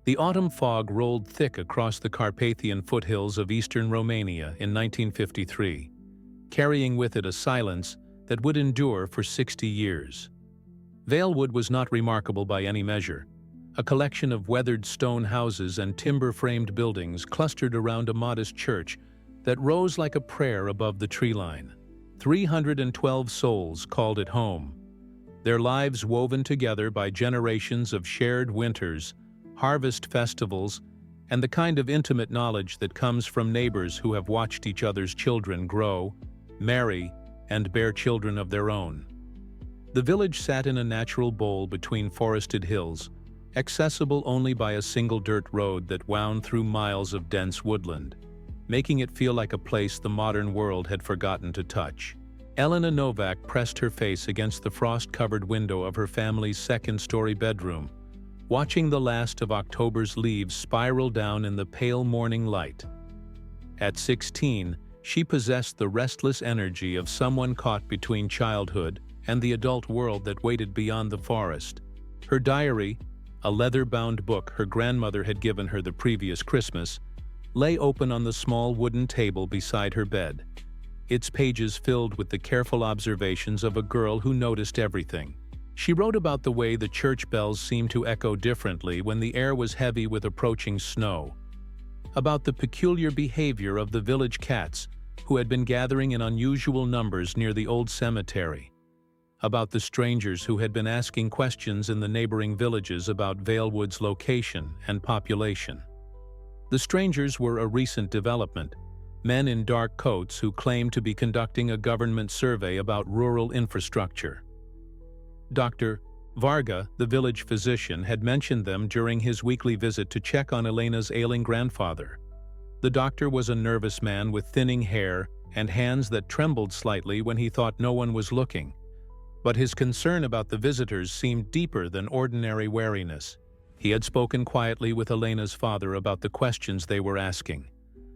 The autumn fog rolled thick across the Carpathian foothills of eastern Romania in 1953, carrying with it a silence that would endure for 60 years. Valewood was not remarkable by any measure, a collection of weathered stone houses and timber-framed buildings clustered around a modest church that rose like a prayer above the tree line. 312 souls called it home, their lives woven together by generations of shared winters, harvest festivals, and the kind of intimate knowledge that comes from neighbors who have watched each other's children grow, marry, and bear children of their own. The village sat in a natural bowl between forested hills, accessible only by a single dirt road that wound through miles of dense woodland, making it feel like a place the modern world had forgotten to touch. Elena Novak pressed her face against the frost-covered window of her family's second-story bedroom, watching the last of October's leaves spiral down in the pale morning light. At 16, she possessed the restless energy of someone caught between childhood and the adult world that waited beyond the forest. Her diary, a leather-bound book her grandmother had given her the previous Christmas, lay open on the small wooden table beside her bed, its pages filled with the careful observations of a girl who noticed everything. She wrote about the way the church bells seemed to echo differently when the air was heavy with approaching snow, about the peculiar behavior of the village cats who had been gathering in unusual numbers near the old cemetery, about the strangers who had been asking questions in the neighboring villages about Valewood's location and population. The strangers were a recent development, men in dark coats who claimed to be conducting a government survey about rural infrastructure. Dr. Varga, the village physician, had mentioned them during his weekly visit to check on Elena's ailing grandfather. The doctor was a nervous man with thinning hair and hands that trembled slightly when he thought no one was looking, but his concern about the visitors seemed deeper than ordinary wariness. He had spoken quietly with Elena's father about the questions they were asking,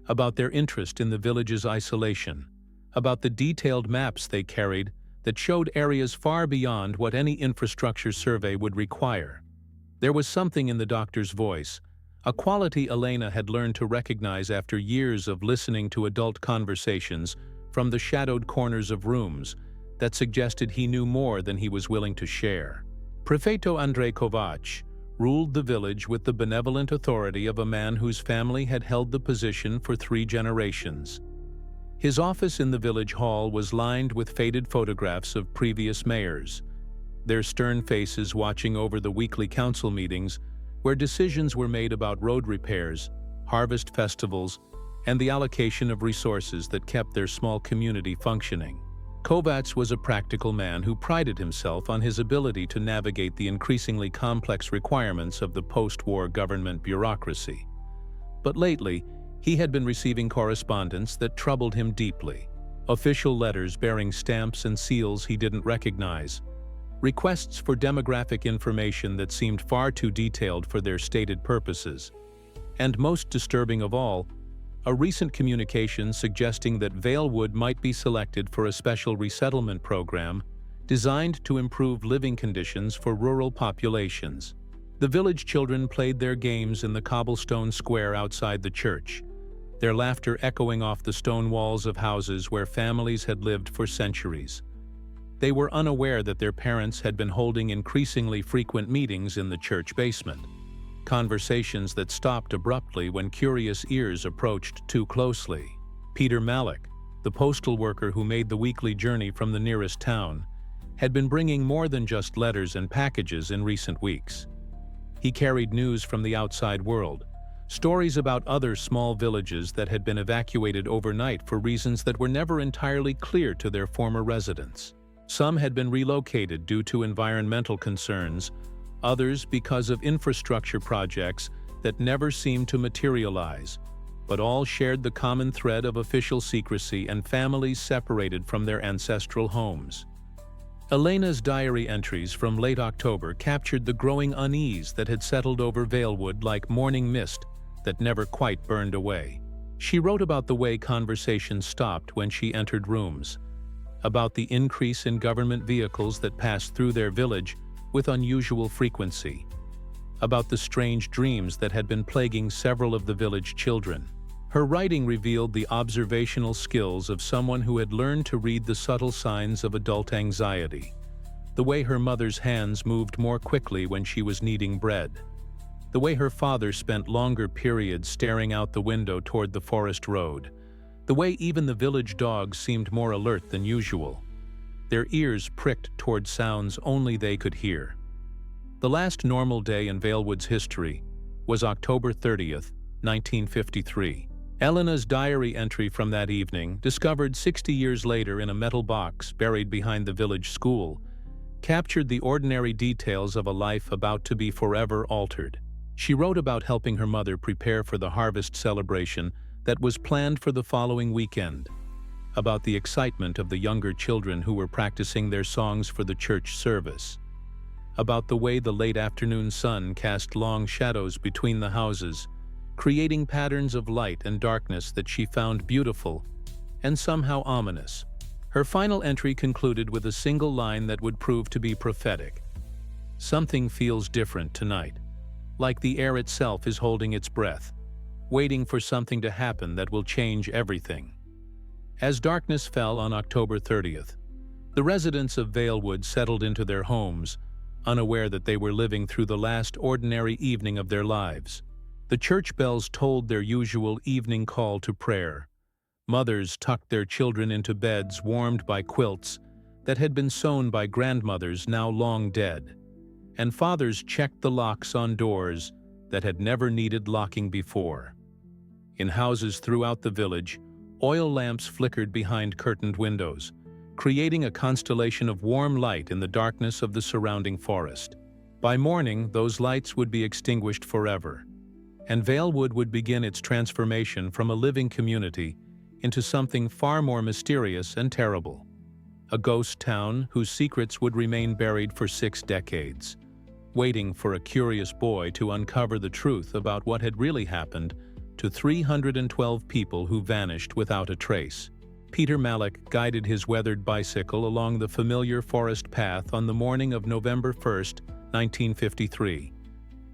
about their interest in the village's isolation, about the detailed maps they carried that showed areas far beyond what any infrastructure survey would require. There was something in the doctor's voice, a quality Elena had learned to recognize after years of listening to adult conversations from the shadowed corners of rooms, that suggested he knew more than he was willing to share. Prefeito Andrei Kovac ruled the village with the benevolent authority of a man whose family had held the position for 3 generations. His office in the village hall was lined with faded photographs of previous mayors, their stern faces watching over the weekly council meetings where decisions were made about road repairs, harvest festivals, and the allocation of resources that kept their small community functioning. Kovacs was a practical man who prided himself on his ability to navigate the increasingly complex requirements of the post-war government bureaucracy. But lately, he had been receiving correspondence that troubled him deeply. Official letters bearing stamps and seals he didn't recognize, requests for demographic information that seemed far too detailed for their stated purposes, and most disturbing of all, a recent communication suggesting that Valewood might be selected for a special resettlement program designed to improve living conditions for rural populations. The village children played their games in the cobblestone square outside the church, their laughter echoing off the stone walls of houses where families had lived for centuries. They were unaware that their parents had been holding increasingly frequent meetings in the church basement, conversations that stopped abruptly when curious ears approached too closely. Peter Malik, the postal worker who made the weekly journey from the nearest town, had been bringing more than just letters and packages in recent weeks. He carried news from the outside world, stories about other small villages that had been evacuated overnight for reasons that were never entirely clear to their former residents. Some had been relocated due to environmental concerns, others because of infrastructure projects that never seemed to materialize, but all shared the common thread of official secrecy and families separated from their ancestral homes. Elena's diary entries from late October captured the growing unease that had settled over Valewood like morning mist that never quite burned away. She wrote about the way conversations stopped when she entered rooms, about the increase in government vehicles that passed through their village with unusual frequency, about the strange dreams that had been plaguing several of the village children. Her writing revealed the observational skills of someone who had learned to read the subtle signs of adult anxiety, the way her mother's hands moved more quickly when she was kneading bread, the way her father spent longer periods staring out the window toward the forest road, the way even the village dogs seemed more alert than usual, their ears pricked toward sounds only they could hear. The last normal day in Valewood's history was October 30th, 1953. Elena's diary entry from that evening, discovered 60 years later in a metal box buried behind the village school, captured the ordinary details of a life about to be forever altered. She wrote about helping her mother prepare for the harvest celebration that was planned for the following weekend, about the excitement of the younger children who were practicing their songs for the church service, about the way the late afternoon sun cast long shadows between the houses, creating patterns of light and darkness that she found beautiful and somehow ominous. Her final entry concluded with a single line that would prove to be prophetic. "Something feels different tonight, like the air itself is holding its breath, waiting for something to happen that will change everything." As darkness fell on October 30th, the residents of Valewood settled into their homes, unaware that they were living through the last ordinary evening of their lives. The church bells tolled their usual evening call to prayer. Mothers tucked their children into beds warmed by quilts that had been sewn by grandmothers now long dead, and fathers checked the locks on doors that had never needed locking before. In houses throughout the village, oil lamps flickered behind curtained windows, creating a constellation of warm light in the darkness of the surrounding forest. By morning, those lights would be extinguished forever, and Valewood would begin its transformation from a living community into something far more mysterious and terrible. A ghost town whose secrets would remain buried for 6 decades, waiting for a curious boy to uncover the truth about what had really happened to 312 people who vanished without a trace. Peter Malik guided his weathered bicycle along the familiar forest path on the morning of November 1st, 1953.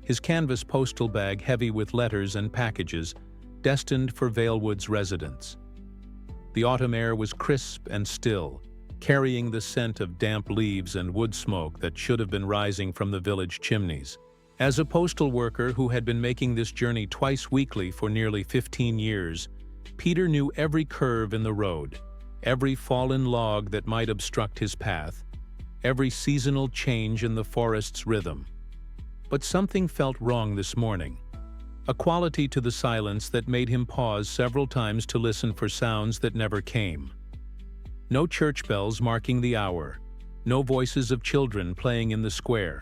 His canvas postal bag heavy with letters and packages destined for Valewood's residents. The autumn air was crisp and still, carrying the scent of damp leaves and wood smoke that should have been rising from the village chimneys. As a postal worker who had been making this journey twice weekly for nearly 15 years, Peter knew every curve in the road, every fallen log that might obstruct his path, every seasonal change in the forest's rhythm. But something felt wrong this morning, a quality to the silence that made him pause several times to listen for sounds that never came. No church bells marking the hour, no voices of children playing in the square,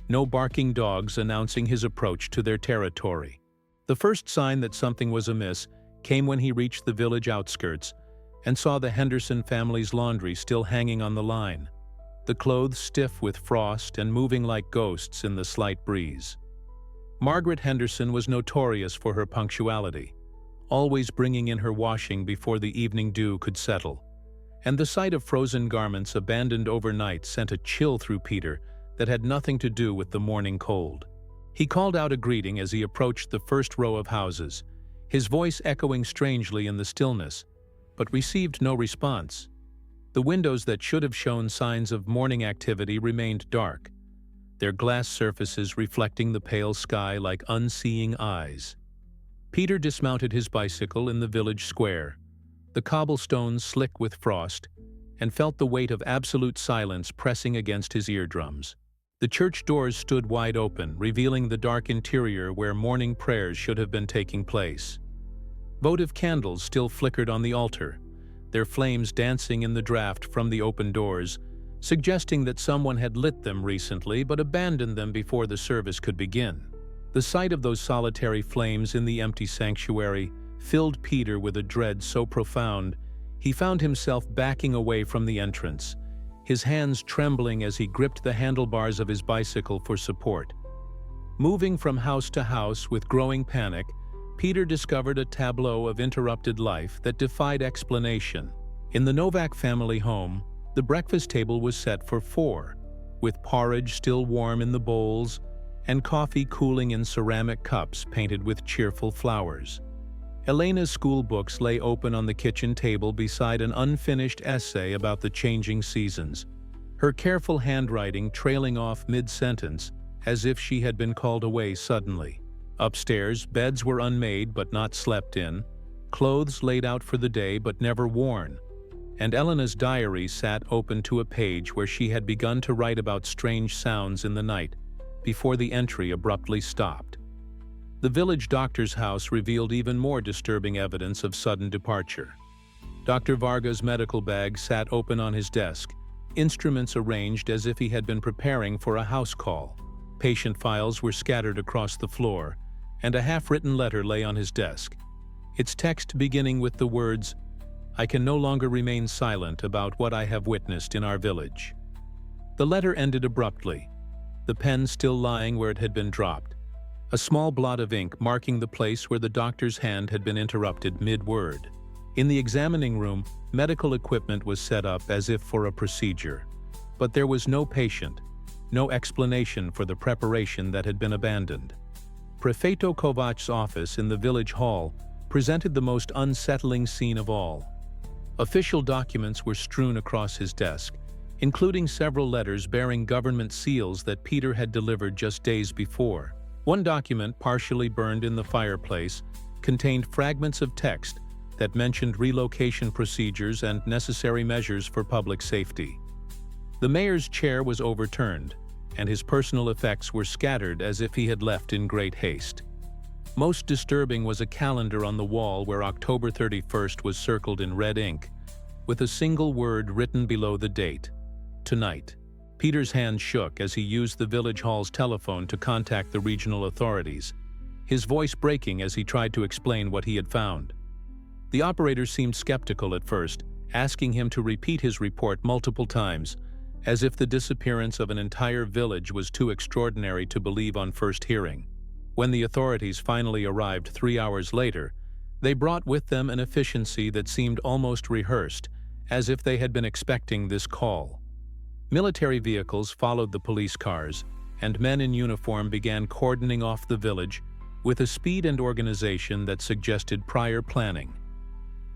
no barking dogs announcing his approach to their territory. The first sign that something was amiss came when he reached the village outskirts and saw the Henderson family's laundry still hanging on the line, the clothes stiff with frost and moving like ghosts in the slight breeze. Margaret Henderson was notorious for her punctuality, always bringing in her washing before the evening dew could settle, and the sight of frozen garments abandoned overnight sent a chill through Peter that had nothing to do with the morning cold. He called out a greeting as he approached the first row of houses, his voice echoing strangely in the stillness, but received no response. The windows that should have shown signs of morning activity remained dark, their glass surfaces reflecting the pale sky like unseeing eyes. Peter dismounted his bicycle in the village square, the cobblestones slick with frost, and felt the weight of absolute silence pressing against his eardrums. The church doors stood wide open, revealing the dark interior where morning prayers should have been taking place. Votive candles still flickered on the altar, their flames dancing in the draft from the open doors, suggesting that someone had lit them recently but abandoned them before the service could begin. The sight of those solitary flames in the empty sanctuary filled Peter with a dread so profound he found himself backing away from the entrance, his hands trembling as he gripped the handlebars of his bicycle for support. Moving from house to house with growing panic, Peter discovered a tableau of interrupted life that defied explanation. In the Novak family home, the breakfast table was set for 4, with porridge still warm in the bowls and coffee cooling in ceramic cups painted with cheerful flowers. Elena's school books lay open on the kitchen table beside an unfinished essay about the changing seasons, her careful handwriting trailing off mid-sentence as if she had been called away suddenly. Upstairs, beds were unmade but not slept in, clothes laid out for the day but never worn, and Elena's diary sat open to a page where she had begun to write about strange sounds in the night, before the entry abruptly stopped. The village doctor's house revealed even more disturbing evidence of sudden departure. Dr. Varga's medical bag sat open on his desk, instruments arranged as if he had been preparing for a house call. Patient files were scattered across the floor, and a half-written letter lay on his desk, its text beginning with the words, "I can no longer remain silent about what I have witnessed in our village." The letter ended abruptly, the pen still lying where it had been dropped, a small blot of ink marking the place where the doctor's hand had been interrupted mid-word. In the examining room, medical equipment was set up as if for a procedure, but there was no patient, no explanation for the preparation that had been abandoned. Prefeito Kovac's office in the village hall presented the most unsettling scene of all. Official documents were strewn across his desk, including several letters bearing government seals that Peter had delivered just days before. One document, partially burned in the fireplace, contained fragments of text that mentioned relocation procedures and necessary measures for public safety. The mayor's chair was overturned, and his personal effects were scattered as if he had left in great haste. Most disturbing was a calendar on the wall where October 31st was circled in red ink, with a single word written below the date: tonight. Peter's hand shook as he used the village hall's telephone to contact the regional authorities, his voice breaking as he tried to explain what he had found. The operator seemed skeptical at first, asking him to repeat his report multiple times, as if the disappearance of an entire village was too extraordinary to believe on first hearing. When the authorities finally arrived 3 hours later, they brought with them an efficiency that seemed almost rehearsed, as if they had been expecting this call. Military vehicles followed the police cars, and men in uniform began cordoning off the village with a speed and organization that suggested prior planning.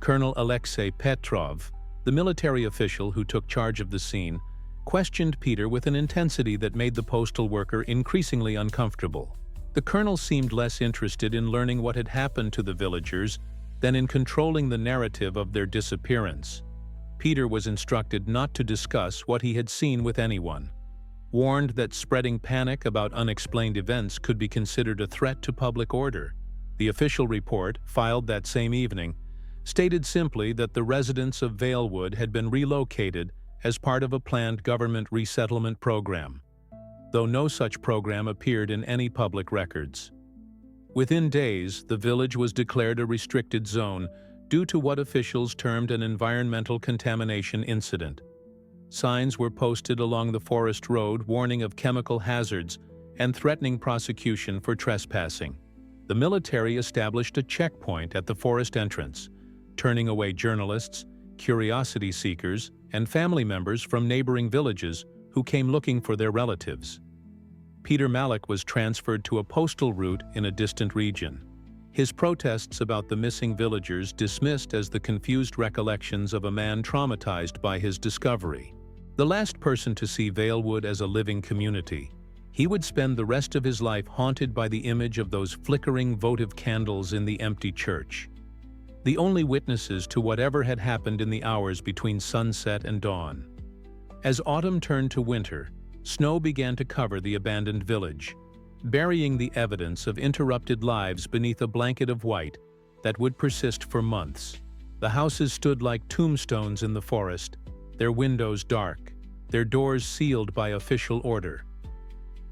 Colonel Alexei Petrov, the military official who took charge of the scene, questioned Peter with an intensity that made the postal worker increasingly uncomfortable. The colonel seemed less interested in learning what had happened to the villagers than in controlling the narrative of their disappearance. Peter was instructed not to discuss what he had seen with anyone, warned that spreading panic about unexplained events could be considered a threat to public order. The official report, filed that same evening, stated simply that the residents of Valewood had been relocated as part of a planned government resettlement program, though no such program appeared in any public records. Within days, the village was declared a restricted zone due to what officials termed an environmental contamination incident. Signs were posted along the forest road warning of chemical hazards and threatening prosecution for trespassing. The military established a checkpoint at the forest entrance, turning away journalists, curiosity seekers, and family members from neighboring villages who came looking for their relatives. Peter Malik was transferred to a postal route in a distant region, his protests about the missing villagers dismissed as the confused recollections of a man traumatized by his discovery. The last person to see Valewood as a living community, he would spend the rest of his life haunted by the image of those flickering votive candles in the empty church, the only witnesses to whatever had happened in the hours between sunset and dawn. As autumn turned to winter, snow began to cover the abandoned village, burying the evidence of interrupted lives beneath a blanket of white that would persist for months. The houses stood like tombstones in the forest, their windows dark, their doors sealed by official order.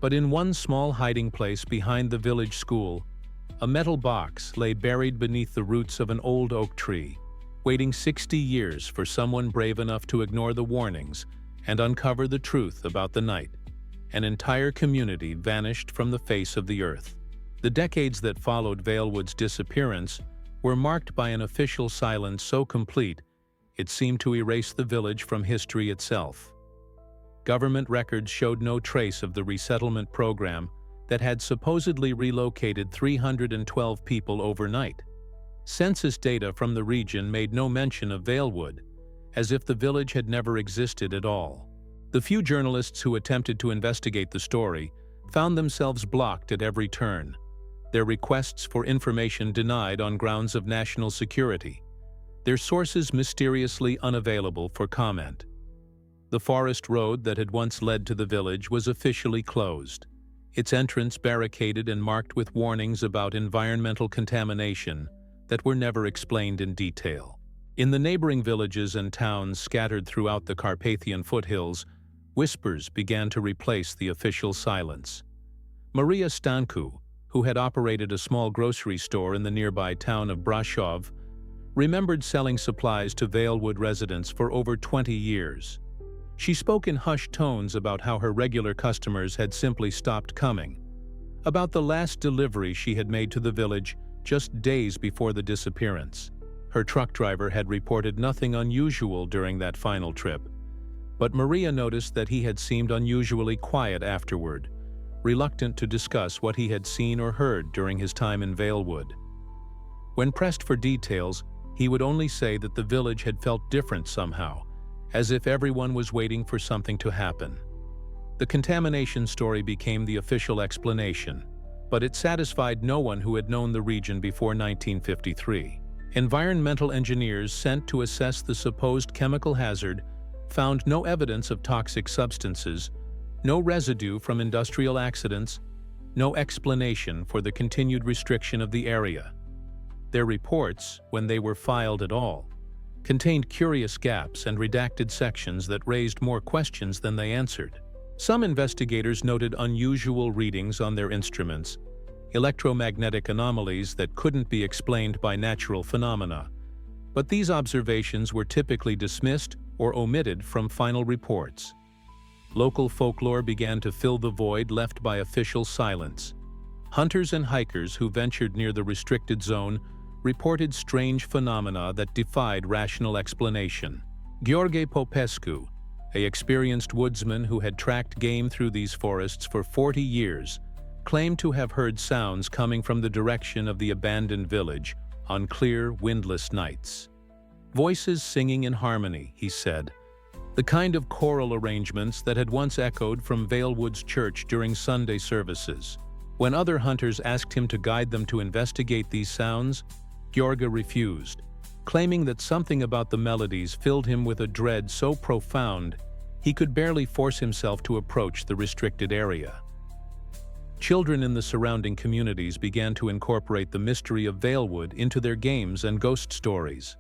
But in one small hiding place behind the village school, a metal box lay buried beneath the roots of an old oak tree, waiting 60 years for someone brave enough to ignore the warnings and uncover the truth about the night. An entire community vanished from the face of the earth. The decades that followed Valewood's disappearance were marked by an official silence so complete it seemed to erase the village from history itself. Government records showed no trace of the resettlement program that had supposedly relocated 312 people overnight. Census data from the region made no mention of Valewood, as if the village had never existed at all. The few journalists who attempted to investigate the story found themselves blocked at every turn, their requests for information denied on grounds of national security, their sources mysteriously unavailable for comment. The forest road that had once led to the village was officially closed, its entrance barricaded and marked with warnings about environmental contamination that were never explained in detail. In the neighboring villages and towns scattered throughout the Carpathian foothills, whispers began to replace the official silence. Maria Stancu, who had operated a small grocery store in the nearby town of Brashov, remembered selling supplies to Valewood residents for over 20 years. She spoke in hushed tones about how her regular customers had simply stopped coming, about the last delivery she had made to the village just days before the disappearance. Her truck driver had reported nothing unusual during that final trip, but Maria noticed that he had seemed unusually quiet afterward, reluctant to discuss what he had seen or heard during his time in Valewood. When pressed for details, he would only say that the village had felt different somehow, as if everyone was waiting for something to happen. The contamination story became the official explanation, but it satisfied no one who had known the region before 1953. Environmental engineers sent to assess the supposed chemical hazard found no evidence of toxic substances, no residue from industrial accidents, no explanation for the continued restriction of the area. Their reports, when they were filed at all, contained curious gaps and redacted sections that raised more questions than they answered. Some investigators noted unusual readings on their instruments, electromagnetic anomalies that couldn't be explained by natural phenomena, but these observations were typically dismissed or omitted from final reports. Local folklore began to fill the void left by official silence. Hunters and hikers who ventured near the restricted zone reported strange phenomena that defied rational explanation. Gheorghe Popescu, an experienced woodsman who had tracked game through these forests for 40 years, claimed to have heard sounds coming from the direction of the abandoned village on clear, windless nights. Voices singing in harmony, he said, the kind of choral arrangements that had once echoed from Valewood's church during Sunday services. When other hunters asked him to guide them to investigate these sounds, Gheorghe refused, claiming that something about the melodies filled him with a dread so profound he could barely force himself to approach the restricted area. Children in the surrounding communities began to incorporate the mystery of Valewood into their games and ghost stories.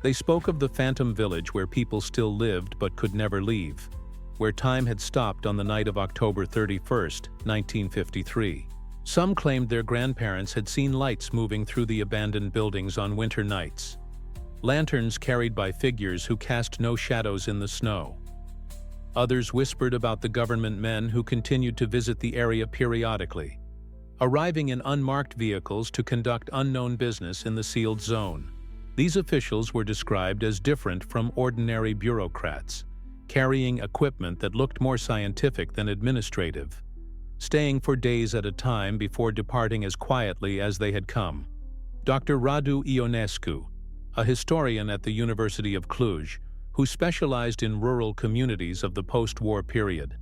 They spoke of the phantom village where people still lived but could never leave, where time had stopped on the night of October 31, 1953. Some claimed their grandparents had seen lights moving through the abandoned buildings on winter nights, lanterns carried by figures who cast no shadows in the snow. Others whispered about the government men who continued to visit the area periodically, arriving in unmarked vehicles to conduct unknown business in the sealed zone. These officials were described as different from ordinary bureaucrats, carrying equipment that looked more scientific than administrative, staying for days at a time before departing as quietly as they had come. Dr. Radu Ionescu, a historian at the University of Cluj, who specialized in rural communities of the post-war period,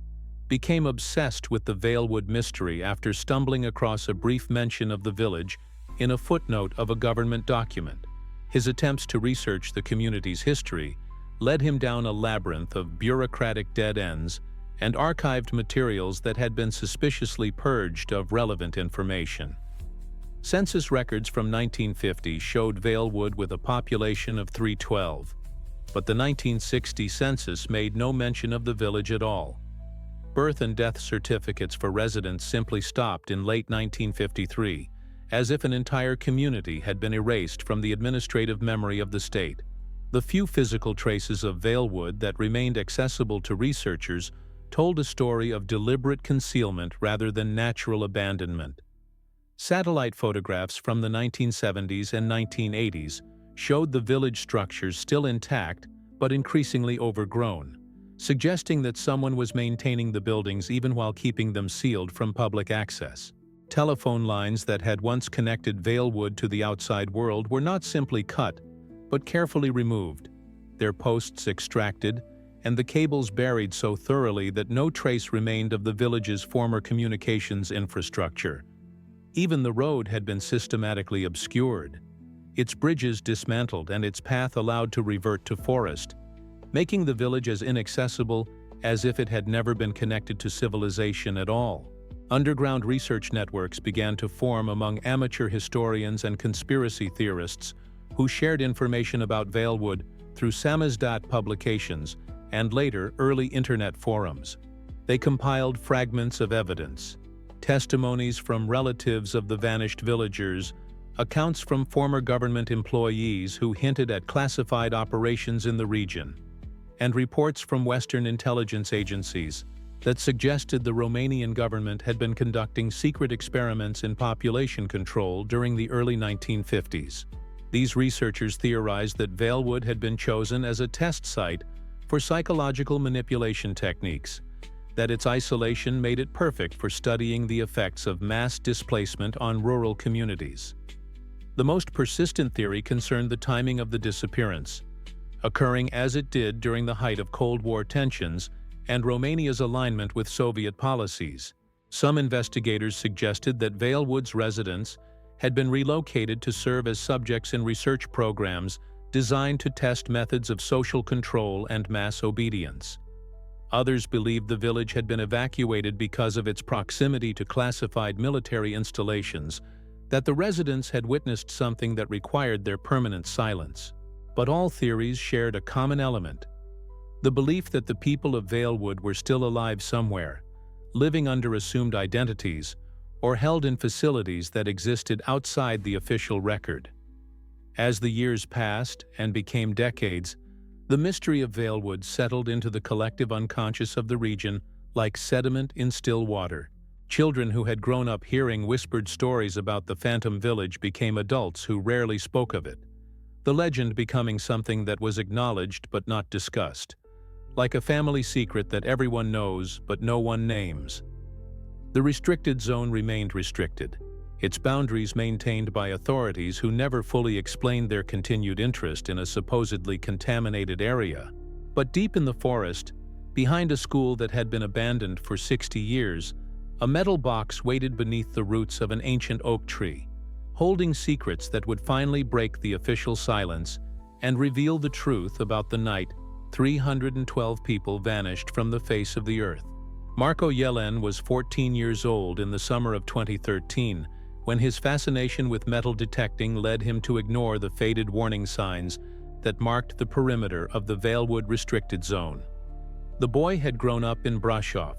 became obsessed with the Valewood mystery after stumbling across a brief mention of the village in a footnote of a government document. His attempts to research the community's history led him down a labyrinth of bureaucratic dead ends and archived materials that had been suspiciously purged of relevant information. Census records from 1950 showed Valewood with a population of 312, but the 1960 census made no mention of the village at all. Birth and death certificates for residents simply stopped in late 1953, as if an entire community had been erased from the administrative memory of the state. The few physical traces of Valewood that remained accessible to researchers told a story of deliberate concealment rather than natural abandonment. Satellite photographs from the 1970s and 1980s showed the village structures still intact but increasingly overgrown, suggesting that someone was maintaining the buildings even while keeping them sealed from public access. Telephone lines that had once connected Valewood to the outside world were not simply cut, but carefully removed, their posts extracted, and the cables buried so thoroughly that no trace remained of the village's former communications infrastructure. Even the road had been systematically obscured, its bridges dismantled and its path allowed to revert to forest, making the village as inaccessible as if it had never been connected to civilization at all. Underground research networks began to form among amateur historians and conspiracy theorists who shared information about Valewood through samizdat publications and later early internet forums. They compiled fragments of evidence, testimonies from relatives of the vanished villagers, accounts from former government employees who hinted at classified operations in the region, and reports from Western intelligence agencies that suggested the Romanian government had been conducting secret experiments in population control during the early 1950s. These researchers theorized that Valewood had been chosen as a test site for psychological manipulation techniques, that its isolation made it perfect for studying the effects of mass displacement on rural communities. The most persistent theory concerned the timing of the disappearance, occurring as it did during the height of Cold War tensions and Romania's alignment with Soviet policies. Some investigators suggested that Valewood's residents had been relocated to serve as subjects in research programs designed to test methods of social control and mass obedience. Others believed the village had been evacuated because of its proximity to classified military installations, that the residents had witnessed something that required their permanent silence. But all theories shared a common element: the belief that the people of Valewood were still alive somewhere, living under assumed identities, or held in facilities that existed outside the official record. As the years passed and became decades, the mystery of Valewood settled into the collective unconscious of the region like sediment in still water. Children who had grown up hearing whispered stories about the Phantom Village became adults who rarely spoke of it, the legend becoming something that was acknowledged but not discussed, like a family secret that everyone knows but no one names. The restricted zone remained restricted, its boundaries maintained by authorities who never fully explained their continued interest in a supposedly contaminated area. But deep in the forest, behind a school that had been abandoned for 60 years, a metal box waited beneath the roots of an ancient oak tree, holding secrets that would finally break the official silence and reveal the truth about the night 312 people vanished from the face of the earth. Marco Yelen was 14 years old in the summer of 2013, when his fascination with metal detecting led him to ignore the faded warning signs that marked the perimeter of the Valewood restricted zone. The boy had grown up in Brașov,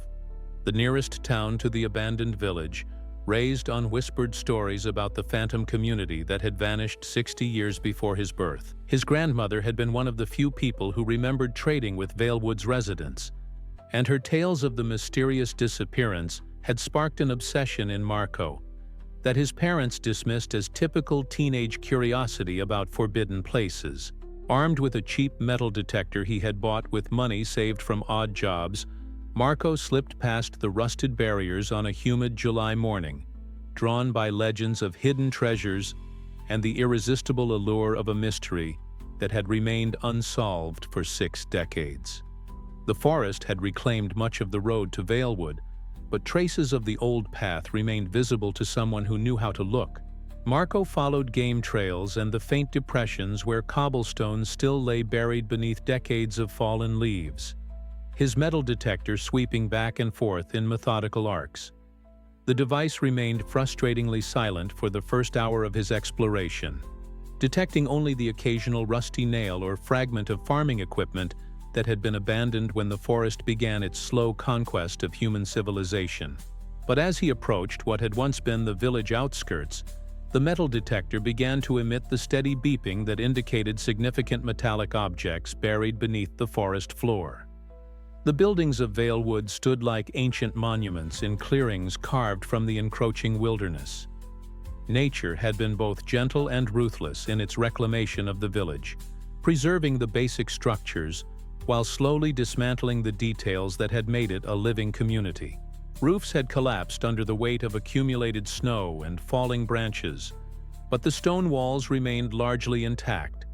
the nearest town to the abandoned village, raised on whispered stories about the phantom community that had vanished 60 years before his birth. His grandmother had been one of the few people who remembered trading with Valewood's residents, and her tales of the mysterious disappearance had sparked an obsession in Marco that his parents dismissed as typical teenage curiosity about forbidden places. Armed with a cheap metal detector he had bought with money saved from odd jobs, Marco slipped past the rusted barriers on a humid July morning, drawn by legends of hidden treasures and the irresistible allure of a mystery that had remained unsolved for 6 decades. The forest had reclaimed much of the road to Valewood, but traces of the old path remained visible to someone who knew how to look. Marco followed game trails and the faint depressions where cobblestones still lay buried beneath decades of fallen leaves, his metal detector sweeping back and forth in methodical arcs. The device remained frustratingly silent for the first hour of his exploration, detecting only the occasional rusty nail or fragment of farming equipment that had been abandoned when the forest began its slow conquest of human civilization. But as he approached what had once been the village outskirts, the metal detector began to emit the steady beeping that indicated significant metallic objects buried beneath the forest floor. The buildings of Valewood stood like ancient monuments in clearings carved from the encroaching wilderness. Nature had been both gentle and ruthless in its reclamation of the village, preserving the basic structures while slowly dismantling the details that had made it a living community. Roofs had collapsed under the weight of accumulated snow and falling branches, but the stone walls remained largely intact,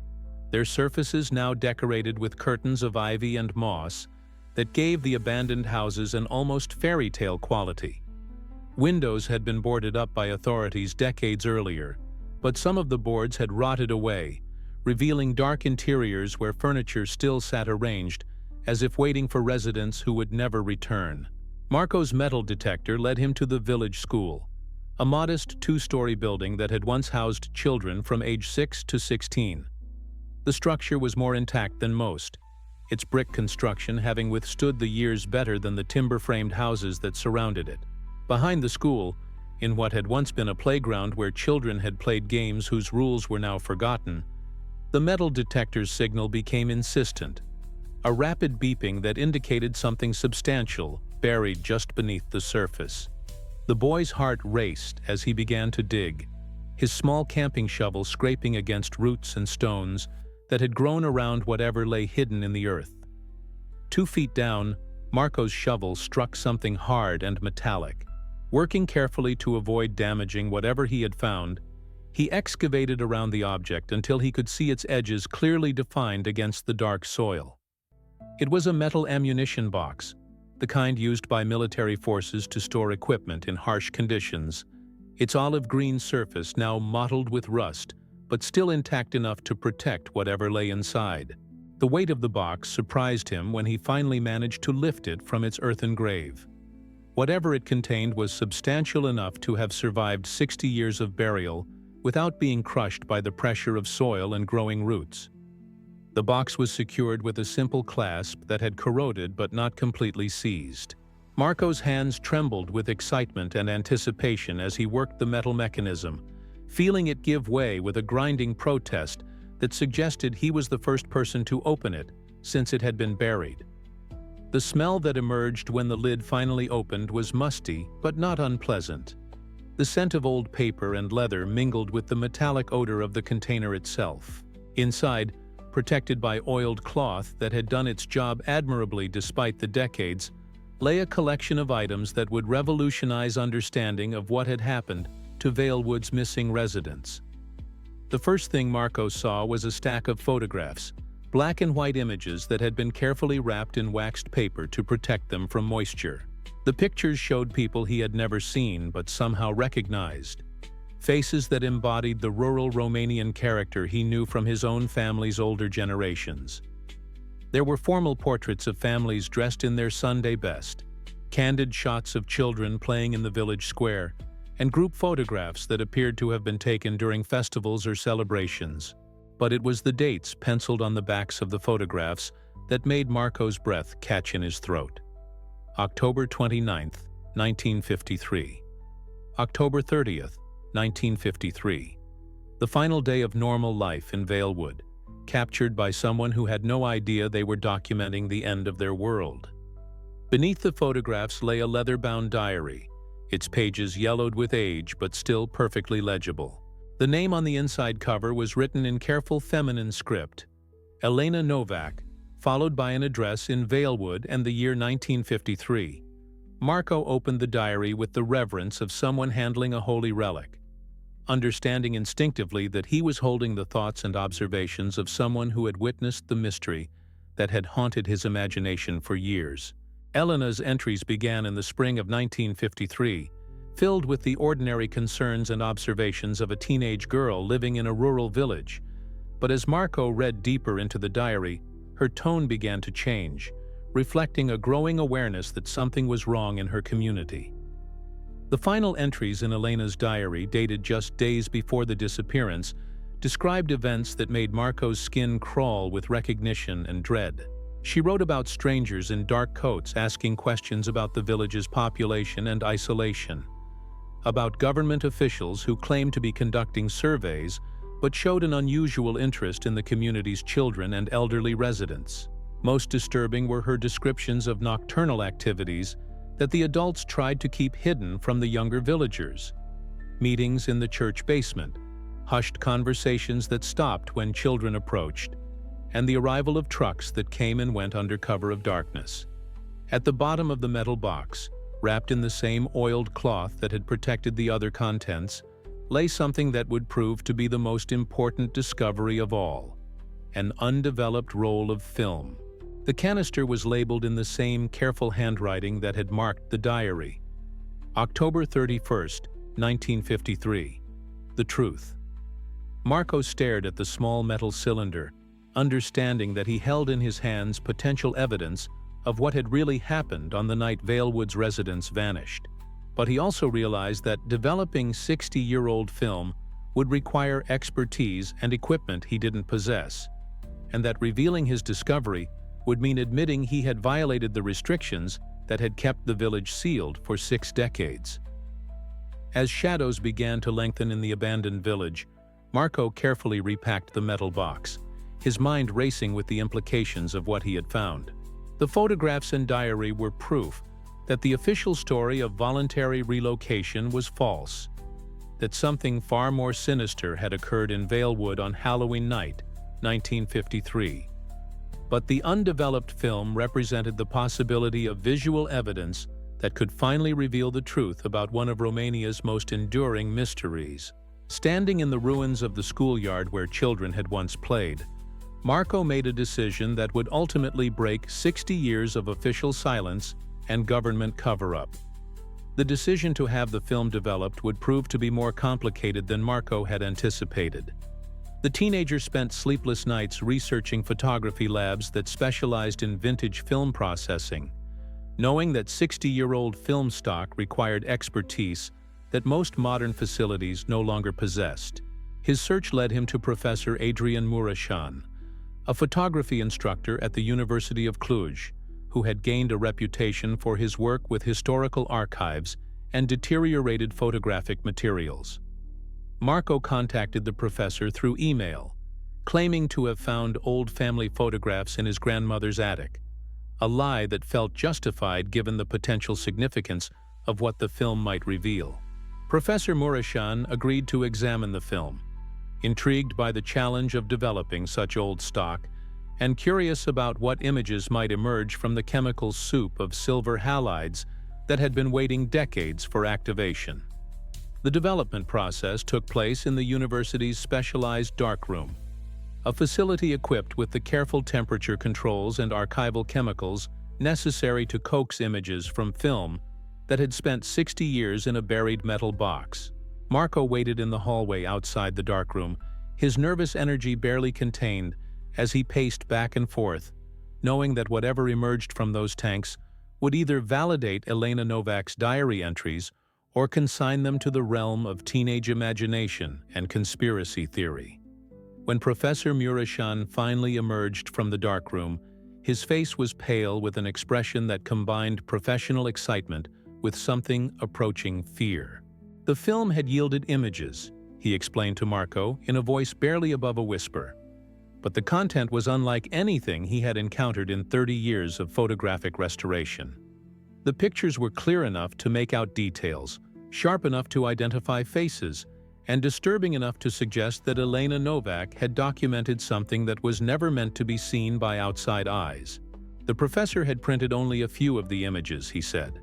their surfaces now decorated with curtains of ivy and moss that gave the abandoned houses an almost fairy tale quality. Windows had been boarded up by authorities decades earlier, but some of the boards had rotted away, revealing dark interiors where furniture still sat arranged, as if waiting for residents who would never return. Marco's metal detector led him to the village school, a modest two-story building that had once housed children from age 6 to 16. The structure was more intact than most, its brick construction having withstood the years better than the timber-framed houses that surrounded it. Behind the school, in what had once been a playground where children had played games whose rules were now forgotten, the metal detector's signal became insistent, a rapid beeping that indicated something substantial buried just beneath the surface. The boy's heart raced as he began to dig, his small camping shovel scraping against roots and stones that had grown around whatever lay hidden in the earth. 2 feet down, Marco's shovel struck something hard and metallic. Working carefully to avoid damaging whatever he had found, he excavated around the object until he could see its edges clearly defined against the dark soil. It was a metal ammunition box, the kind used by military forces to store equipment in harsh conditions, its olive-green surface now mottled with rust, but still intact enough to protect whatever lay inside. The weight of the box surprised him when he finally managed to lift it from its earthen grave. Whatever it contained was substantial enough to have survived 60 years of burial without being crushed by the pressure of soil and growing roots. The box was secured with a simple clasp that had corroded but not completely seized. Marco's hands trembled with excitement and anticipation as he worked the metal mechanism, feeling it give way with a grinding protest that suggested he was the first person to open it since it had been buried. The smell that emerged when the lid finally opened was musty but not unpleasant. The scent of old paper and leather mingled with the metallic odor of the container itself. Inside, protected by oiled cloth that had done its job admirably despite the decades, lay a collection of items that would revolutionize understanding of what had happened to Valewood's missing residents. The first thing Marco saw was a stack of photographs, black and white images that had been carefully wrapped in waxed paper to protect them from moisture. The pictures showed people he had never seen but somehow recognized, faces that embodied the rural Romanian character he knew from his own family's older generations. There were formal portraits of families dressed in their Sunday best, candid shots of children playing in the village square, and group photographs that appeared to have been taken during festivals or celebrations. But it was the dates penciled on the backs of the photographs that made Marco's breath catch in his throat. October 29th, 1953. October 30th, 1953. The final day of normal life in Valewood, captured by someone who had no idea they were documenting the end of their world. Beneath the photographs lay a leather-bound diary, its pages yellowed with age but still perfectly legible. The name on the inside cover was written in careful feminine script, Elena Novak, followed by an address in Valewood and the year 1953. Marco opened the diary with the reverence of someone handling a holy relic, understanding instinctively that he was holding the thoughts and observations of someone who had witnessed the mystery that had haunted his imagination for years. Elena's entries began in the spring of 1953, filled with the ordinary concerns and observations of a teenage girl living in a rural village. But as Marco read deeper into the diary, her tone began to change, reflecting a growing awareness that something was wrong in her community. The final entries in Elena's diary, dated just days before the disappearance, described events that made Marco's skin crawl with recognition and dread. She wrote about strangers in dark coats asking questions about the village's population and isolation, about government officials who claimed to be conducting surveys but showed an unusual interest in the community's children and elderly residents. Most disturbing were her descriptions of nocturnal activities that the adults tried to keep hidden from the younger villagers. Meetings in the church basement, hushed conversations that stopped when children approached, and the arrival of trucks that came and went under cover of darkness. At the bottom of the metal box, wrapped in the same oiled cloth that had protected the other contents, lay something that would prove to be the most important discovery of all: an undeveloped roll of film. The canister was labeled in the same careful handwriting that had marked the diary. October 31st, 1953. The truth. Marco stared at the small metal cylinder, understanding that he held in his hands potential evidence of what had really happened on the night Vailwood's residents vanished. But he also realized that developing 60-year-old film would require expertise and equipment he didn't possess, and that revealing his discovery would mean admitting he had violated the restrictions that had kept the village sealed for 6 decades. As shadows began to lengthen in the abandoned village, Marco carefully repacked the metal box, his mind racing with the implications of what he had found. The photographs and diary were proof that the official story of voluntary relocation was false, that something far more sinister had occurred in Vailwood on Halloween night, 1953. But the undeveloped film represented the possibility of visual evidence that could finally reveal the truth about one of Romania's most enduring mysteries. Standing in the ruins of the schoolyard where children had once played, Marco made a decision that would ultimately break 60 years of official silence and government cover-up. The decision to have the film developed would prove to be more complicated than Marco had anticipated. The teenager spent sleepless nights researching photography labs that specialized in vintage film processing, knowing that 60-year-old film stock required expertise that most modern facilities no longer possessed. His search led him to Professor Adrian Mureșan, a photography instructor at the University of Cluj, who had gained a reputation for his work with historical archives and deteriorated photographic materials. Marco contacted the professor through email, claiming to have found old family photographs in his grandmother's attic, a lie that felt justified given the potential significance of what the film might reveal. Professor Mureșan agreed to examine the film, intrigued by the challenge of developing such old stock and curious about what images might emerge from the chemical soup of silver halides that had been waiting decades for activation. The development process took place in the university's specialized darkroom, a facility equipped with the careful temperature controls and archival chemicals necessary to coax images from film that had spent 60 years in a buried metal box. Marco waited in the hallway outside the darkroom, his nervous energy barely contained as he paced back and forth, knowing that whatever emerged from those tanks would either validate Elena Novak's diary entries or consign them to the realm of teenage imagination and conspiracy theory. When Professor Mureșan finally emerged from the darkroom, his face was pale with an expression that combined professional excitement with something approaching fear. The film had yielded images, he explained to Marco in a voice barely above a whisper. But the content was unlike anything he had encountered in 30 years of photographic restoration. The pictures were clear enough to make out details, sharp enough to identify faces, and disturbing enough to suggest that Elena Novak had documented something that was never meant to be seen by outside eyes. The professor had printed only a few of the images, he said.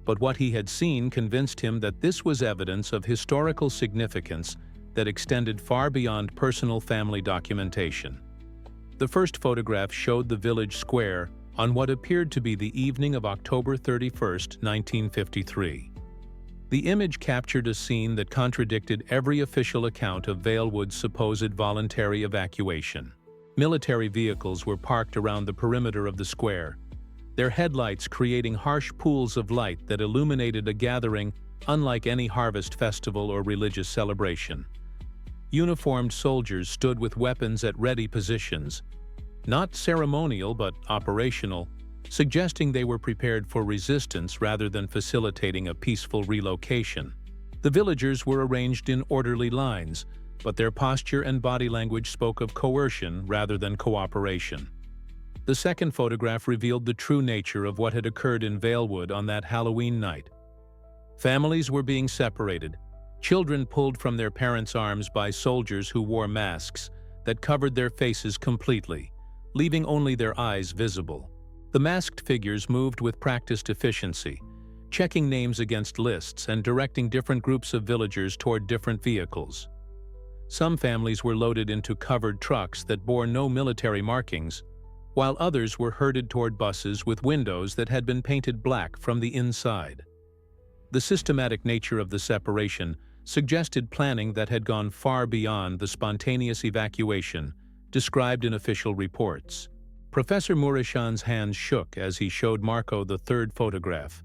But what he had seen convinced him that this was evidence of historical significance that extended far beyond personal family documentation. The first photograph showed the village square on what appeared to be the evening of October 31st, 1953. The image captured a scene that contradicted every official account of Vailwood's supposed voluntary evacuation. Military vehicles were parked around the perimeter of the square, their headlights creating harsh pools of light that illuminated a gathering unlike any harvest festival or religious celebration. Uniformed soldiers stood with weapons at ready positions, not ceremonial but operational, suggesting they were prepared for resistance rather than facilitating a peaceful relocation. The villagers were arranged in orderly lines, but their posture and body language spoke of coercion rather than cooperation. The second photograph revealed the true nature of what had occurred in Vailwood on that Halloween night. Families were being separated, children pulled from their parents' arms by soldiers who wore masks that covered their faces completely, leaving only their eyes visible. The masked figures moved with practiced efficiency, checking names against lists and directing different groups of villagers toward different vehicles. Some families were loaded into covered trucks that bore no military markings, while others were herded toward buses with windows that had been painted black from the inside. The systematic nature of the separation suggested planning that had gone far beyond the spontaneous evacuation described in official reports. Professor Mureşan's hands shook as he showed Marco the third photograph,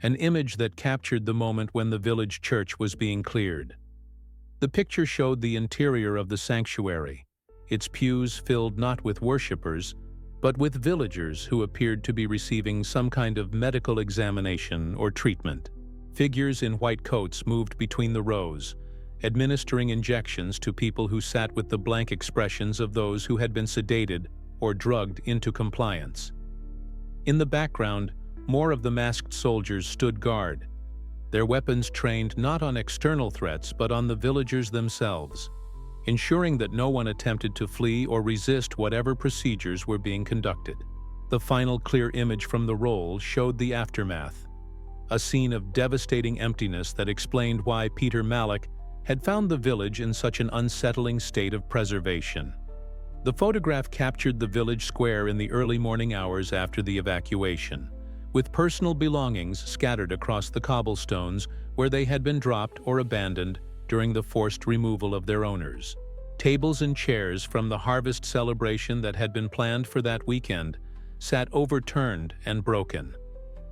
an image that captured the moment when the village church was being cleared. The picture showed the interior of the sanctuary, its pews filled not with worshippers, but with villagers who appeared to be receiving some kind of medical examination or treatment. Figures in white coats moved between the rows, administering injections to people who sat with the blank expressions of those who had been sedated or drugged into compliance. In the background, more of the masked soldiers stood guard, their weapons trained not on external threats but on the villagers themselves, ensuring that no one attempted to flee or resist whatever procedures were being conducted. The final clear image from the roll showed the aftermath, a scene of devastating emptiness that explained why Peter Malek had found the village in such an unsettling state of preservation. The photograph captured the village square in the early morning hours after the evacuation, with personal belongings scattered across the cobblestones where they had been dropped or abandoned during the forced removal of their owners. Tables and chairs from the harvest celebration that had been planned for that weekend sat overturned and broken,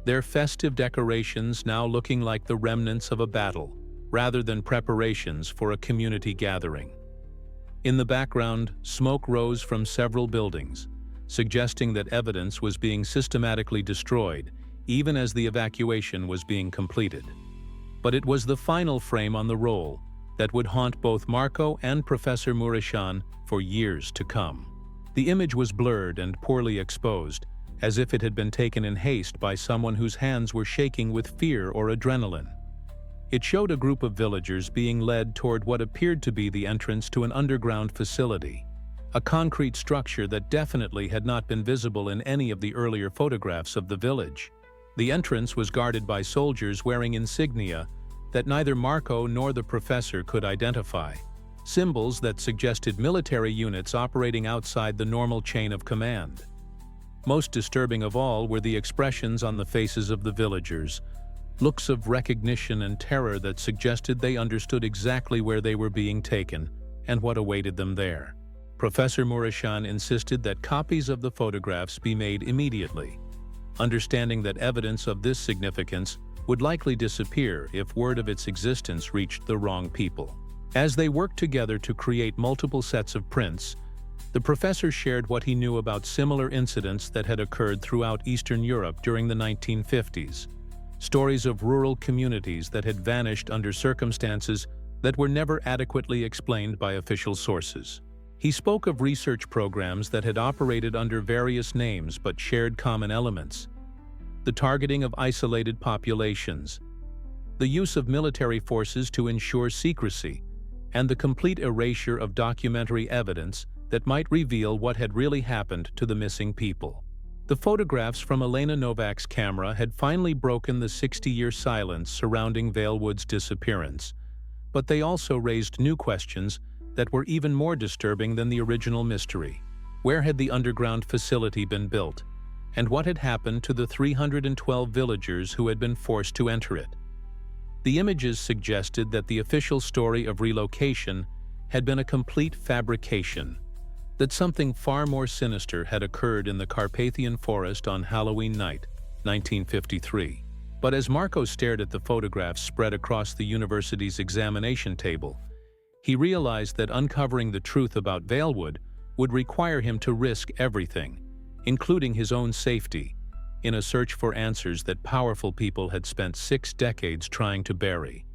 their festive decorations now looking like the remnants of a battle rather than preparations for a community gathering. In the background, smoke rose from several buildings, suggesting that evidence was being systematically destroyed even as the evacuation was being completed. But it was the final frame on the roll that would haunt both Marco and Professor Mureşan for years to come. The image was blurred and poorly exposed, as if it had been taken in haste by someone whose hands were shaking with fear or adrenaline. It showed a group of villagers being led toward what appeared to be the entrance to an underground facility, a concrete structure that definitely had not been visible in any of the earlier photographs of the village. The entrance was guarded by soldiers wearing insignia that neither Marco nor the professor could identify, symbols that suggested military units operating outside the normal chain of command. Most disturbing of all were the expressions on the faces of the villagers, looks of recognition and terror that suggested they understood exactly where they were being taken and what awaited them there. Professor Mureşan insisted that copies of the photographs be made immediately, understanding that evidence of this significance would likely disappear if word of its existence reached the wrong people. As they worked together to create multiple sets of prints, the professor shared what he knew about similar incidents that had occurred throughout Eastern Europe during the 1950s, stories of rural communities that had vanished under circumstances that were never adequately explained by official sources. He spoke of research programs that had operated under various names but shared common elements: the targeting of isolated populations, the use of military forces to ensure secrecy, and the complete erasure of documentary evidence that might reveal what had really happened to the missing people. The photographs from Elena Novak's camera had finally broken the 60-year silence surrounding Valewood's disappearance, but they also raised new questions that were even more disturbing than the original mystery. Where had the underground facility been built, and what had happened to the 312 villagers who had been forced to enter it? The images suggested that the official story of relocation had been a complete fabrication, that something far more sinister had occurred in the Carpathian Forest on Halloween night, 1953. But as Marco stared at the photographs spread across the university's examination table, he realized that uncovering the truth about Valewood would require him to risk everything, including his own safety, in a search for answers that powerful people had spent 6 decades trying to bury.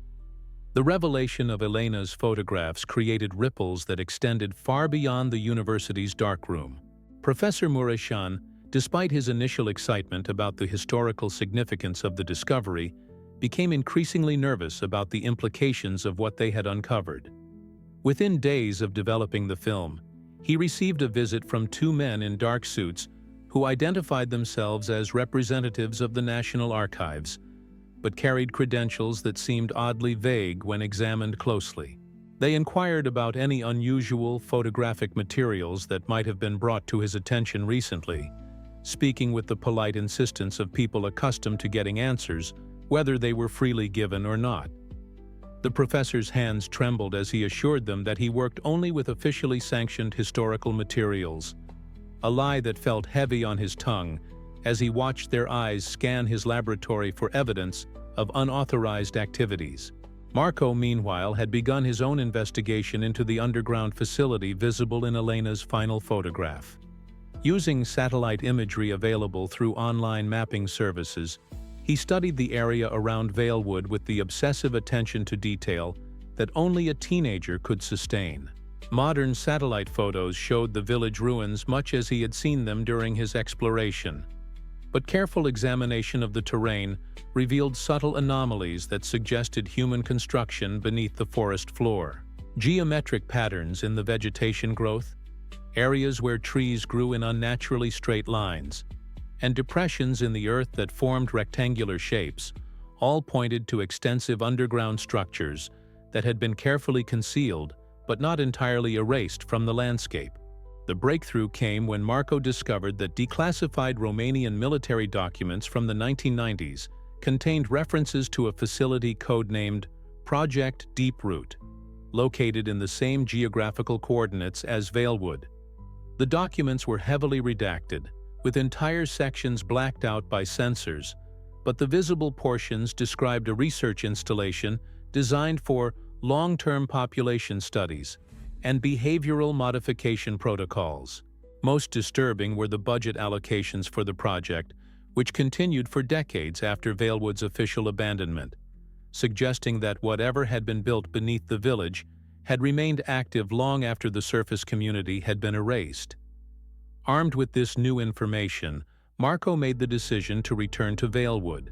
The revelation of Elena's photographs created ripples that extended far beyond the university's darkroom. Professor Mureşan, despite his initial excitement about the historical significance of the discovery, became increasingly nervous about the implications of what they had uncovered. Within days of developing the film, He received a visit from two men in dark suits who identified themselves as representatives of the National Archives, but carried credentials that seemed oddly vague when examined closely. They inquired about any unusual photographic materials that might have been brought to his attention recently, speaking with the polite insistence of people accustomed to getting answers, whether they were freely given or not. The professor's hands trembled as he assured them that he worked only with officially sanctioned historical materials, a lie that felt heavy on his tongue as he watched their eyes scan his laboratory for evidence of unauthorized activities. Marco, meanwhile, had begun his own investigation into the underground facility visible in Elena's final photograph. Using satellite imagery available through online mapping services, he studied the area around Valewood with the obsessive attention to detail that only a teenager could sustain. Modern satellite photos showed the village ruins much as he had seen them during his exploration, but careful examination of the terrain revealed subtle anomalies that suggested human construction beneath the forest floor. Geometric patterns in the vegetation growth, areas where trees grew in unnaturally straight lines, and depressions in the earth that formed rectangular shapes all pointed to extensive underground structures that had been carefully concealed but not entirely erased from the landscape. The breakthrough came when Marco discovered that declassified Romanian military documents from the 1990s contained references to a facility codenamed Project Deep Root, located in the same geographical coordinates as Valewood. The documents were heavily redacted, with entire sections blacked out by sensors, but the visible portions described a research installation designed for long-term population studies and behavioral modification protocols. Most disturbing were the budget allocations for the project, which continued for decades after Valewood's official abandonment, suggesting that whatever had been built beneath the village had remained active long after the surface community had been erased. Armed with this new information, Marco made the decision to return to Valewood,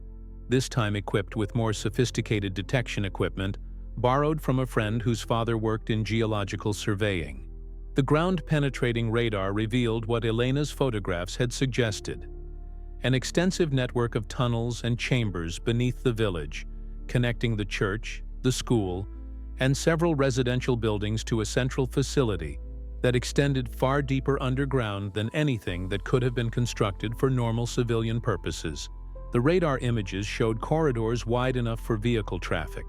this time equipped with more sophisticated detection equipment borrowed from a friend whose father worked in geological surveying. The ground-penetrating radar revealed what Elena's photographs had suggested: an extensive network of tunnels and chambers beneath the village, connecting the church, the school, and several residential buildings to a central facility that extended far deeper underground than anything that could have been constructed for normal civilian purposes. The radar images showed corridors wide enough for vehicle traffic,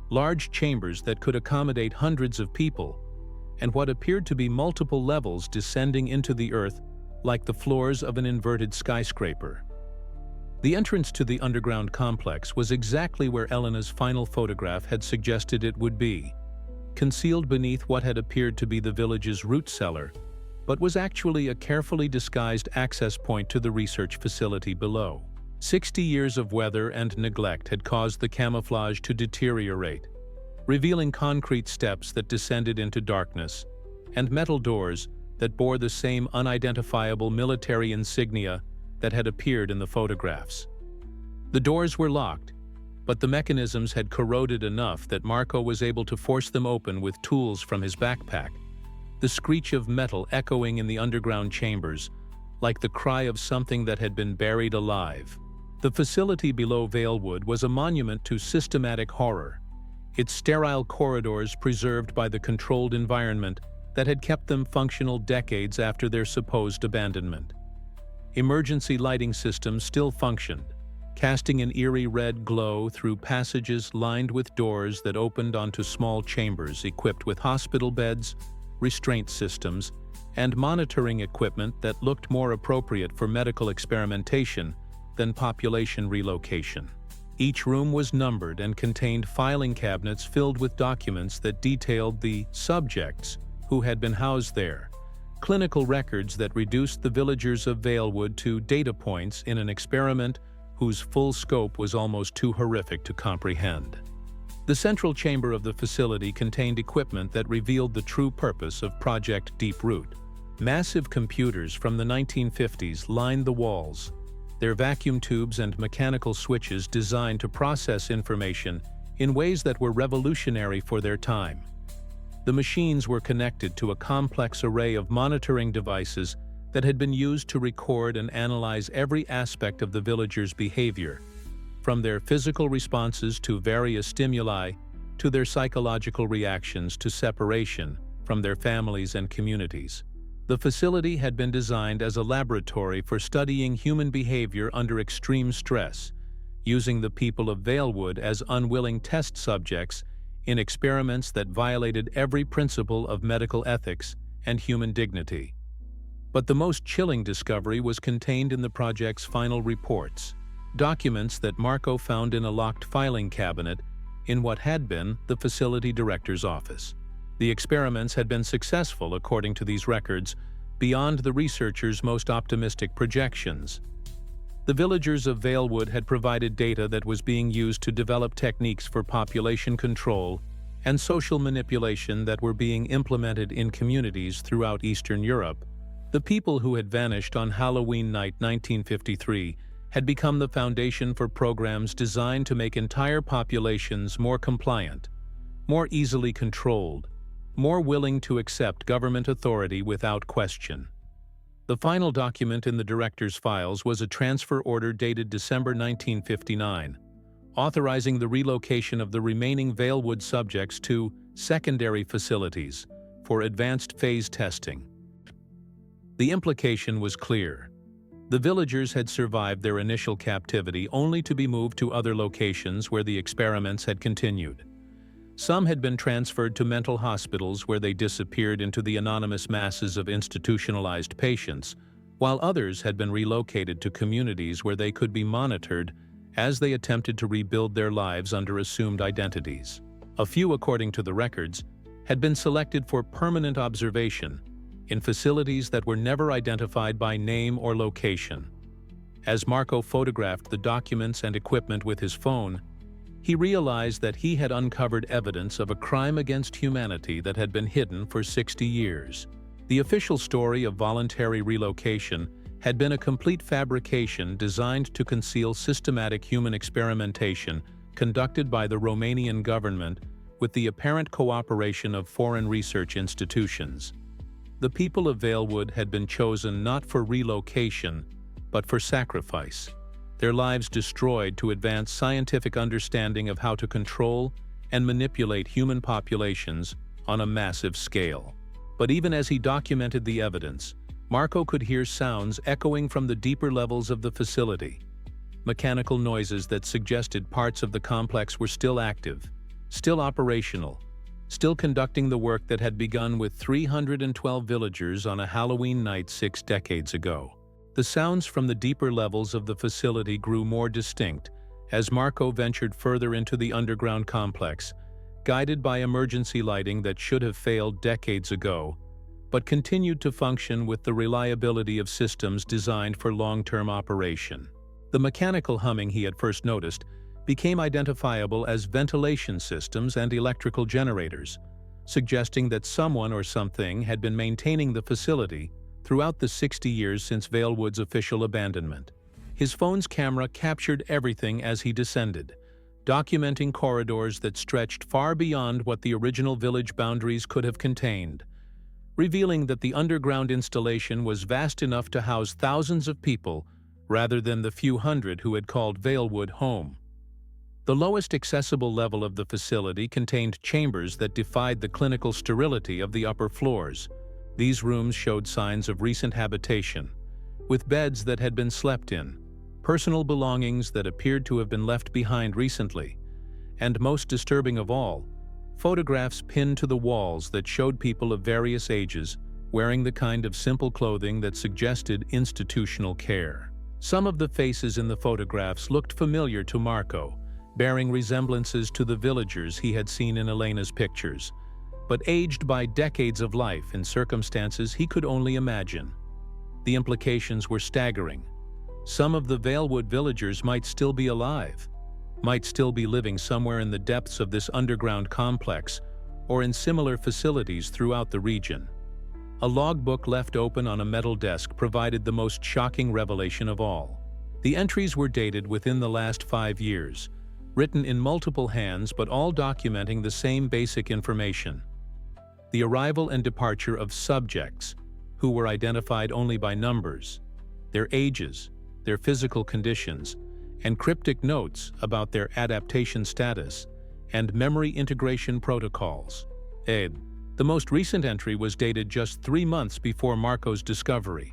large chambers that could accommodate hundreds of people, and what appeared to be multiple levels descending into the earth like the floors of an inverted skyscraper. The entrance to the underground complex was exactly where Elena's final photograph had suggested it would be, concealed beneath what had appeared to be the village's root cellar, but was actually a carefully disguised access point to the research facility below. 60 years of weather and neglect had caused the camouflage to deteriorate, revealing concrete steps that descended into darkness, and metal doors that bore the same unidentifiable military insignia that had appeared in the photographs. The doors were locked, but the mechanisms had corroded enough that Marco was able to force them open with tools from his backpack, the screech of metal echoing in the underground chambers, like the cry of something that had been buried alive. The facility below Valewood was a monument to systematic horror, its sterile corridors preserved by the controlled environment that had kept them functional decades after their supposed abandonment. Emergency lighting systems still functioned, casting an eerie red glow through passages lined with doors that opened onto small chambers equipped with hospital beds, restraint systems, and monitoring equipment that looked more appropriate for medical experimentation than population relocation. Each room was numbered and contained filing cabinets filled with documents that detailed the subjects who had been housed there, clinical records that reduced the villagers of Valewood to data points in an experiment whose full scope was almost too horrific to comprehend. The central chamber of the facility contained equipment that revealed the true purpose of Project Deep Root. Massive computers from the 1950s lined the walls, their vacuum tubes and mechanical switches designed to process information in ways that were revolutionary for their time. The machines were connected to a complex array of monitoring devices that had been used to record and analyze every aspect of the villagers' behavior, from their physical responses to various stimuli to their psychological reactions to separation from their families and communities. The facility had been designed as a laboratory for studying human behavior under extreme stress, using the people of Valewood as unwilling test subjects in experiments that violated every principle of medical ethics and human dignity. But the most chilling discovery was contained in the project's final reports, documents that Marco found in a locked filing cabinet in what had been the facility director's office. The experiments had been successful, according to these records, beyond the researchers' most optimistic projections. The villagers of Valewood had provided data that was being used to develop techniques for population control and social manipulation that were being implemented in communities throughout Eastern Europe. The people who had vanished on Halloween night 1953 had become the foundation for programs designed to make entire populations more compliant, more easily controlled, more willing to accept government authority without question. The final document in the director's files was a transfer order dated December 1959, authorizing the relocation of the remaining Valewood subjects to secondary facilities for advanced phase testing. The implication was clear. The villagers had survived their initial captivity only to be moved to other locations where the experiments had continued. Some had been transferred to mental hospitals where they disappeared into the anonymous masses of institutionalized patients, while others had been relocated to communities where they could be monitored as they attempted to rebuild their lives under assumed identities. A few, according to the records, had been selected for permanent observation in facilities that were never identified by name or location. As Marco photographed the documents and equipment with his phone, he realized that he had uncovered evidence of a crime against humanity that had been hidden for 60 years. The official story of voluntary relocation had been a complete fabrication designed to conceal systematic human experimentation conducted by the Romanian government with the apparent cooperation of foreign research institutions. The people of Valewood had been chosen not for relocation, but for sacrifice, their lives destroyed to advance scientific understanding of how to control and manipulate human populations on a massive scale. But even as he documented the evidence, Marco could hear sounds echoing from the deeper levels of the facility, mechanical noises that suggested parts of the complex were still active, still operational, still conducting the work that had begun with 312 villagers on a Halloween night 6 decades ago. The sounds from the deeper levels of the facility grew more distinct as Marco ventured further into the underground complex, guided by emergency lighting that should have failed decades ago, but continued to function with the reliability of systems designed for long-term operation. The mechanical humming he had first noticed became identifiable as ventilation systems and electrical generators, suggesting that someone or something had been maintaining the facility throughout the 60 years since Valewood's official abandonment. His phone's camera captured everything as he descended, documenting corridors that stretched far beyond what the original village boundaries could have contained, revealing that the underground installation was vast enough to house thousands of people rather than the few hundred who had called Valewood home. The lowest accessible level of the facility contained chambers that defied the clinical sterility of the upper floors. These rooms showed signs of recent habitation, with beds that had been slept in, personal belongings that appeared to have been left behind recently, and most disturbing of all, photographs pinned to the walls that showed people of various ages wearing the kind of simple clothing that suggested institutional care. Some of the faces in the photographs looked familiar to Marco, bearing resemblances to the villagers he had seen in Elena's pictures, but aged by decades of life in circumstances he could only imagine. The implications were staggering. Some of the Valewood villagers might still be alive, might still be living somewhere in the depths of this underground complex or in similar facilities throughout the region. A logbook left open on a metal desk provided the most shocking revelation of all. The entries were dated within the last 5 years, written in multiple hands but all documenting the same basic information. the arrival and departure of subjects, who were identified only by numbers, their ages, their physical conditions, and cryptic notes about their adaptation status and memory integration protocols. The most recent entry was dated just 3 months before Marco's discovery,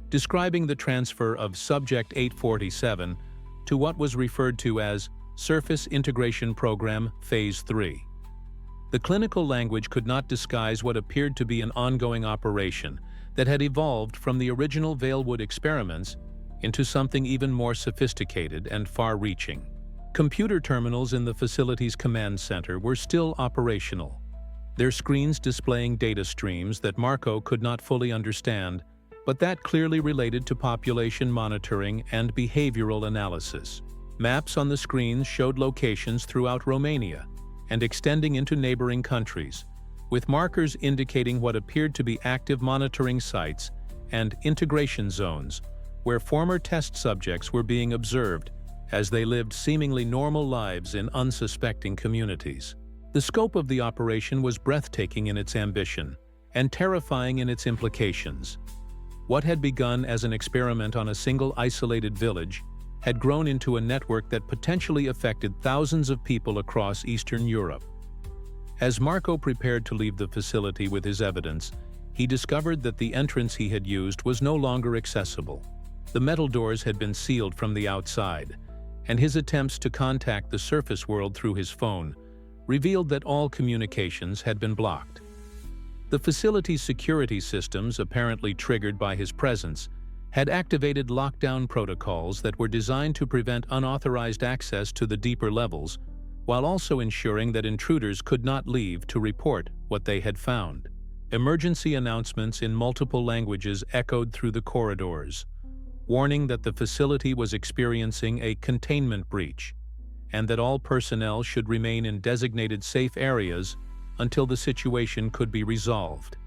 describing the transfer of Subject 847 to what was referred to as Surface Integration Program Phase 3. The clinical language could not disguise what appeared to be an ongoing operation that had evolved from the original Valewood experiments into something even more sophisticated and far-reaching. Computer terminals in the facility's command center were still operational, their screens displaying data streams that Marco could not fully understand, but that clearly related to population monitoring and behavioral analysis. Maps on the screens showed locations throughout Romania and extending into neighboring countries, with markers indicating what appeared to be active monitoring sites and integration zones where former test subjects were being observed as they lived seemingly normal lives in unsuspecting communities. The scope of the operation was breathtaking in its ambition and terrifying in its implications. What had begun as an experiment on a single isolated village had grown into a network that potentially affected thousands of people across Eastern Europe. As Marco prepared to leave the facility with his evidence, he discovered that the entrance he had used was no longer accessible. The metal doors had been sealed from the outside, and his attempts to contact the surface world through his phone revealed that all communications had been blocked. The facility's security systems, apparently triggered by his presence, had activated lockdown protocols that were designed to prevent unauthorized access to the deeper levels, while also ensuring that intruders could not leave to report what they had found. Emergency announcements in multiple languages echoed through the corridors, warning that the facility was experiencing a containment breach, and that all personnel should remain in designated safe areas until the situation could be resolved.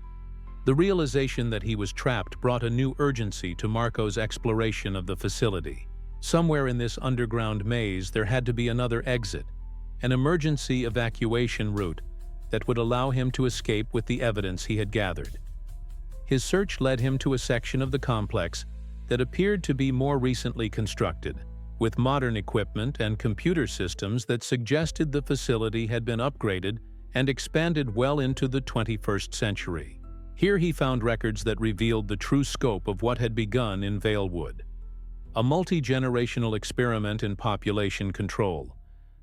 The realization that he was trapped brought a new urgency to Marco's exploration of the facility. Somewhere in this underground maze there had to be another exit, an emergency evacuation route that would allow him to escape with the evidence he had gathered. His search led him to a section of the complex that appeared to be more recently constructed, with modern equipment and computer systems that suggested the facility had been upgraded and expanded well into the 21st century. Here he found records that revealed the true scope of what had begun in Valewood, a multi-generational experiment in population control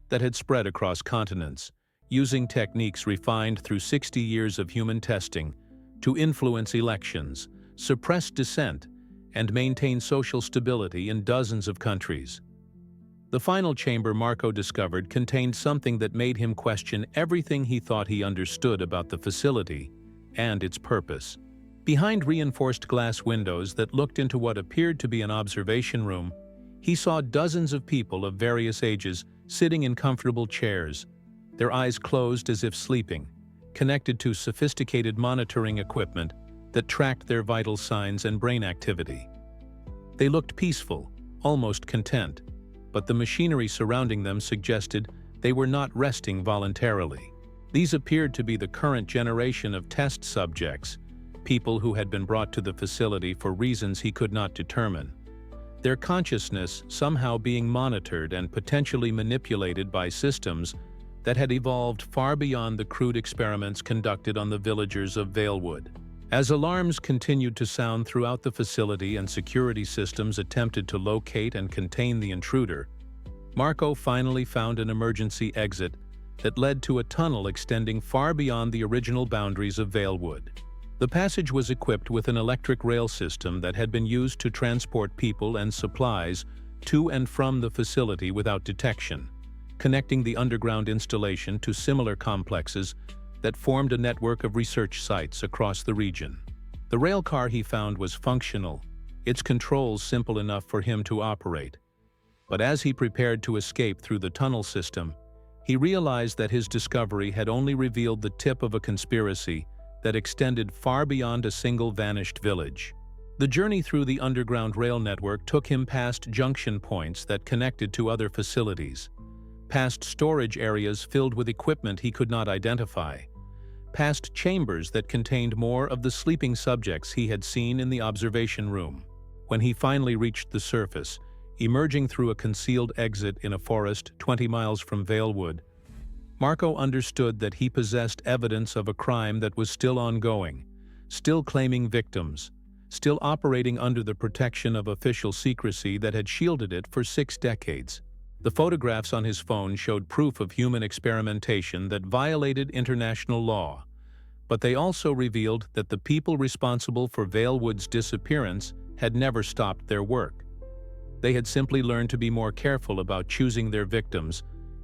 that had spread across continents, using techniques refined through 60 years of human testing to influence elections, suppress dissent, and maintain social stability in dozens of countries. The final chamber Marco discovered contained something that made him question everything he thought he understood about the facility and its purpose. Behind reinforced glass windows that looked into what appeared to be an observation room, he saw dozens of people of various ages sitting in comfortable chairs, their eyes closed as if sleeping, connected to sophisticated monitoring equipment that tracked their vital signs and brain activity. They looked peaceful, almost content, but the machinery surrounding them suggested they were not resting voluntarily. These appeared to be the current generation of test subjects, people who had been brought to the facility for reasons he could not determine, their consciousness somehow being monitored and potentially manipulated by systems that had evolved far beyond the crude experiments conducted on the villagers of Valewood. As alarms continued to sound throughout the facility and security systems attempted to locate and contain the intruder, Marco finally found an emergency exit that led to a tunnel extending far beyond the original boundaries of Valewood. The passage was equipped with an electric rail system that had been used to transport people and supplies to and from the facility without detection, connecting the underground installation to similar complexes that formed a network of research sites across the region. The rail car he found was functional, its controls simple enough for him to operate. But as he prepared to escape through the tunnel system, he realized that his discovery had only revealed the tip of a conspiracy that extended far beyond a single vanished village. The journey through the underground rail network took him past junction points that connected to other facilities, past storage areas filled with equipment he could not identify, past chambers that contained more of the sleeping subjects he had seen in the observation room. When he finally reached the surface, emerging through a concealed exit in a forest 20 miles from Valewood, Marco understood that he possessed evidence of a crime that was still ongoing, still claiming victims, still operating under the protection of official secrecy that had shielded it for 6 decades. The photographs on his phone showed proof of human experimentation that violated international law, but they also revealed that the people responsible for Valewood's disappearance had never stopped their work. They had simply learned to be more careful about choosing their victims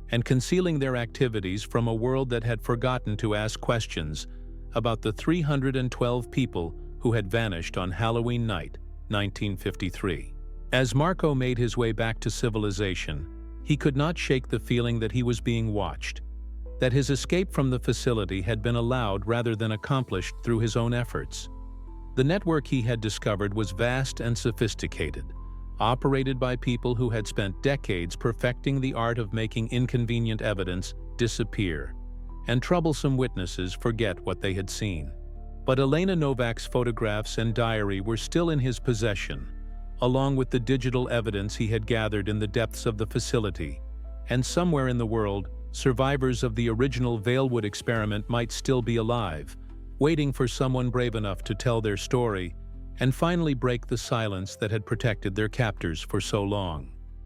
and concealing their activities from a world that had forgotten to ask questions about the 312 people who had vanished on Halloween night, 1953. As Marco made his way back to civilization, he could not shake the feeling that he was being watched, that his escape from the facility had been allowed rather than accomplished through his own efforts. The network he had discovered was vast and sophisticated, operated by people who had spent decades perfecting the art of making inconvenient evidence disappear and troublesome witnesses forget what they had seen. But Elena Novak's photographs and diary were still in his possession, along with the digital evidence he had gathered in the depths of the facility, and somewhere in the world, survivors of the original Valewood experiment might still be alive, waiting for someone brave enough to tell their story and finally break the silence that had protected their captors for so long.